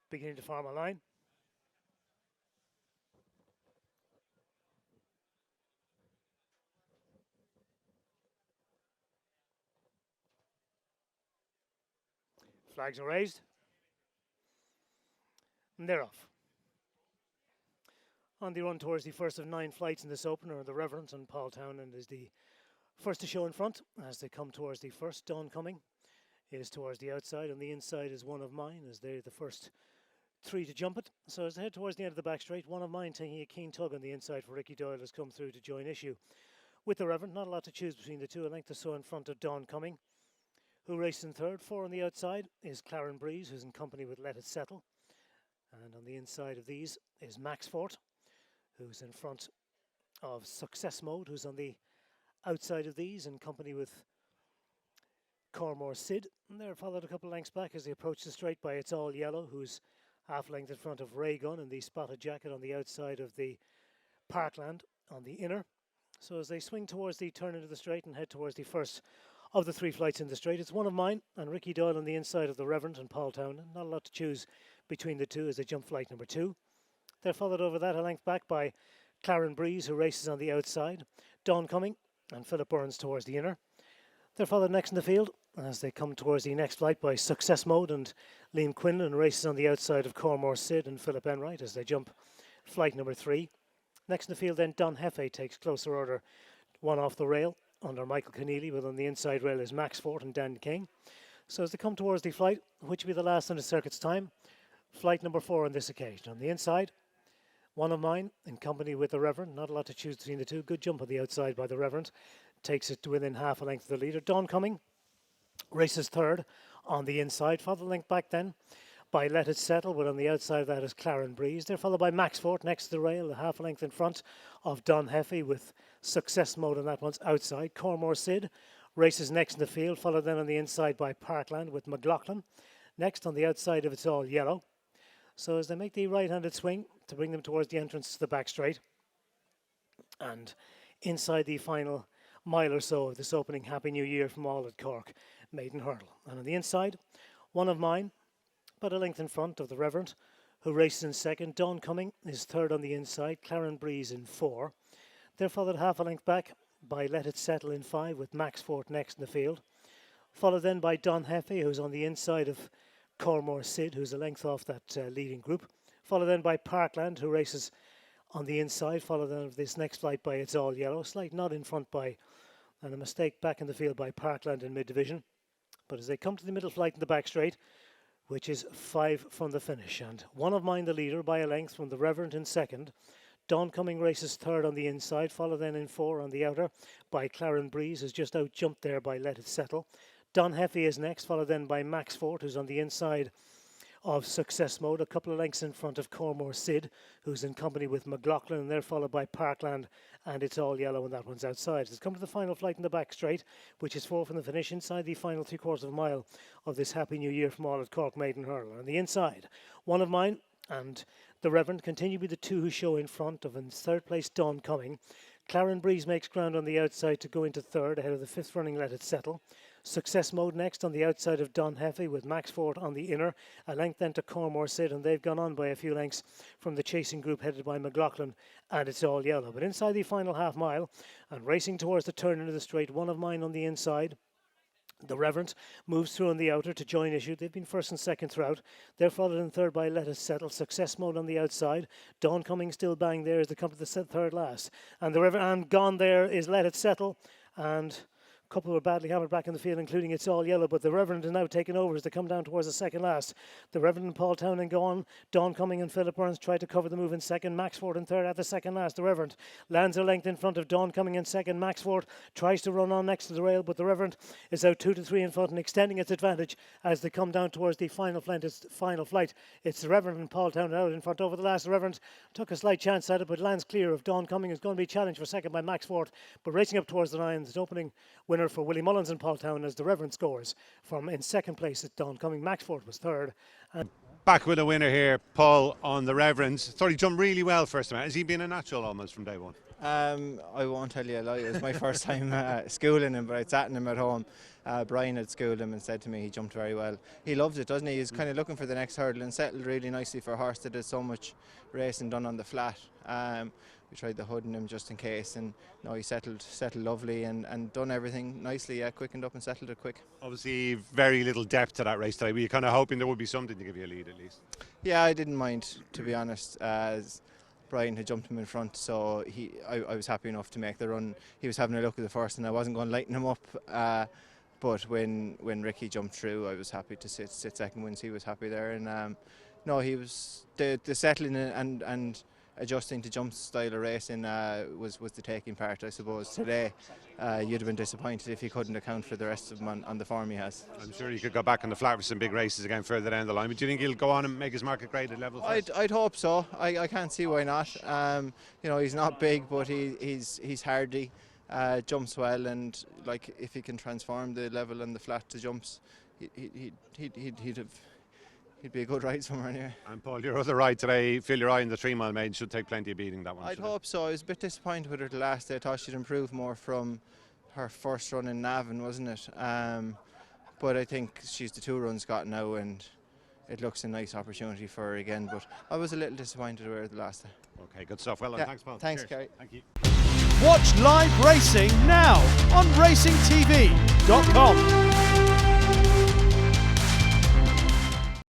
beginning to form a line. Flags are raised. And they're off. On the run towards the first of 9 flights in this opener, the Reverend and Paul Townend is the first to show in front as they come towards the first. Dawn Coming is towards the outside, and the inside is One of Mine as they're the first 3 to jump it. So as they head towards the end of the back straight, One of Mine taking a keen tug on the inside for Ricky Doyle has come through to join issue with the Reverend. Not a lot to choose between the two. A length or so in front of Dawn Coming, who races in third. 4 on the outside is Claren Breeze, who's in company with Let It Settle. And on the inside of these is Max Fort, who's in front of Success Mode, who's on the outside of these in company with Cormor Sid. And they're followed a couple of lengths back as they approach the straight by It's All Yellow, who's half length in front of Ray Gun in the spotted jacket on the outside of the Parkland on the inner. So as they swing towards the turn into the straight and head towards the first of the 3 flights in the straight, it's One of Mine and Ricky Doyle on the inside of the Reverend and Paul Townend. Not a lot to choose between the two as they jump flight number 2. They're followed over that a length back by Claren Breeze, who races on the outside, Dawn Coming and Philip Burns towards the inner. They're followed next in the field as they come towards the next flight by Success Mode and Liam Quinlan races on the outside of Cormor Sid and Philip Enright as they jump flight number 3. Next in the field then Don Hefe takes closer order, 1 off the rail under Michael Keneally, but on the inside rail is Max Fort and Dan King. So as they come towards the flight, which will be the last in the circuit's time, flight number 4 on this occasion. On the inside, One of Mine in company with the Reverend. Not a lot to choose between the two. Good jump on the outside by the Reverend. Takes it to within half a length of the leader. Dawn Coming races third on the inside. Followed length back then by Let It Settle, but on the outside of that is Claren Breeze. They're followed by Max Fort next to the rail, a half a length in front of Don Hefe with Success Mode on that one's outside. Cormor Sid races next in the field, followed then on the inside by Parkland with McLaughlin. Next on the outside of It's All Yellow. So as they make the right-handed swing to bring them towards the entrance to the back straight, and inside the final mile or so of this opening Happy New Year from all at Cork Maiden Hurdle. And on the inside, One of Mine, about a length in front of the Reverend, who races in second. Dawn Coming is third on the inside, Claren Breeze in 4. They're followed half a length back by Let It Settle in 5 with Max Fort next in the field. Followed then by Don Hefe, who's on the inside of Cormor Sid, who's a length off that leading group. Followed then by Parkland, who races on the inside. Followed then of this next flight by It's All Yellow. Slight nod in front by, and a mistake back in the field by Parkland in mid-division. But as they come to the middle flight in the back straight, which is 5 from the finish, and One of Mine the leader by a length from the Reverend in second. Dawn Coming races third on the inside, followed then in 4 on the outer by Claren Breeze, who's just out jumped there by Let It Settle. Don Hefe is next, followed then by Max Fort, who's on the inside of Success Mode, a couple of lengths in front of Cormor Sid, who's in company with McLaughlin, and they're followed by Parkland, and It's All Yellow, and that one's outside. It's come to the final flight in the back straight, which is 4 from the finish, inside the final 3/4 of a mile of this Happy New Year from all at Cork Maiden Hurdle. On the inside, One of Mine and the Reverend continue to be the 2 who show in front of, in third place, Dawn Coming. Claren Breeze makes ground on the outside to go into third ahead of the 5th running Let It Settle. Success Mode next on the outside of Don Hefe with Max Fort on the inner. A length then to Cormor Sid, and they've gone on by a few lengths from the chasing group headed by McLaughlin, and It's All Yellow. But inside the final half mile and racing towards the turn into the straight, One of Mine on the inside. The Reverend moves through on the outer to join issue. They've been first and second throughout. They're followed in third by Let It Settle. Success Mode on the outside. Dawn Coming still bang there as they come to the third last. And the Reverend gone there is Let It Settle. And a couple were badly hammered back in the field, including It's All Yellow, but the Reverend is now taking over as they come down towards the second last. The Reverend and Paul Townend go on. Dawn Coming and Philip Burns try to cover the move in second. Max Fort in third at the second last. The Reverend lands a length in front of Dawn Coming in second. Max Fort tries to run on next to the rail, but the Reverend is out 2 to 3 in front and extending its advantage as they come down towards the final flight. It's the Reverend and Paul Townend out in front over the last. The Reverend took a slight chance at it, but lands clear of Dawn Coming. Is going to be challenged for second by Max Fort, but racing up towards the line, the opening winner for Willie Mullins and Paul Townend as the Reverend scores from in second place at Dawn Coming. Max Fort was third. And back with a winner here, Paul, on the Reverends. Thought he jumped really well first time. Has he been a natural almost from day one? I won't tell you a lie. It was my first time schooling him, but I'd sat in him at home. Brian had schooled him and said to me he jumped very well. He loves it, doesn't he? He's kind of looking for the next hurdle and settled really nicely for a horse that has so much racing done on the flat. We tried the hood in him just in case, and no, he settled lovely and done everything nicely. Yeah, quickened up and settled it quick. Obviously, very little depth to that race today. Were you kind of hoping there would be something to give you a lead at least? Yeah, I didn't mind, to be honest, as Brian had jumped him in front, so I was happy enough to make the run. He was having a look at the first, and I wasn't going to lighten him up. But when Ricky jumped through, I was happy to sit second wins. He was happy there, and no, he was the settling and adjusting to jump style of racing was the taking part, I suppose. Today, you'd have been disappointed if he couldn't account for the rest of them on the form he has. I'm sure he could go back on the flat for some big races again further down the line. But do you think he'll go on and make his market grade at level? I'd hope so. I can't see why not. He's not big, but he's hardy. Jumps well, and like if he can transform the level and the flat to jumps, he'd be a good ride somewhere anyway. And Paul, your other ride today, Feel Your Eye in the 3 mile maiden, should take plenty of beating, that one. I'd hope so. I was a bit disappointed with her the last day. I thought she'd improve more from her first run in Navan, wasn't it? But I think she's the 2 runs got now, and it looks a nice opportunity for her again. But I was a little disappointed with her the last day. Okay, good stuff. Well done. Yeah, Thanks, Paul. Thanks, Cheers. Kerry. Thank you. Watch live racing now on racingtv.com.